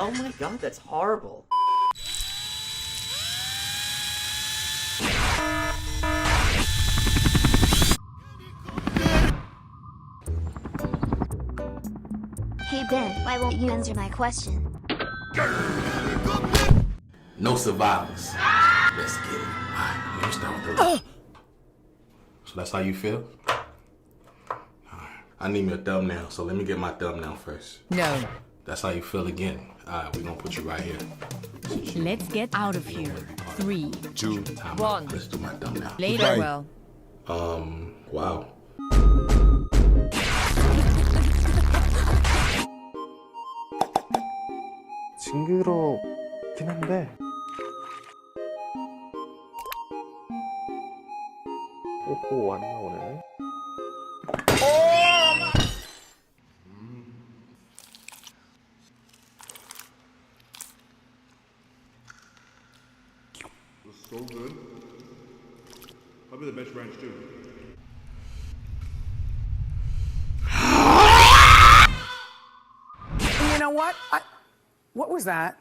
Oh my god, that's horrible. Hey Ben, why won't you answer my question? No survivors. Let's get it. Alright, let me start with the So that's how you feel? Alright. I need me a thumbnail, so let me get my thumbnail first. No. That's how you feel again. Alright, we're gonna put you right here. Let's get out of here. 3, 2, 1. Let's do my thumbnail. Later, well. Wow. 징그럽긴 한데 오호 안 나오네. So good. Probably the best ranch too. You know what? What was that?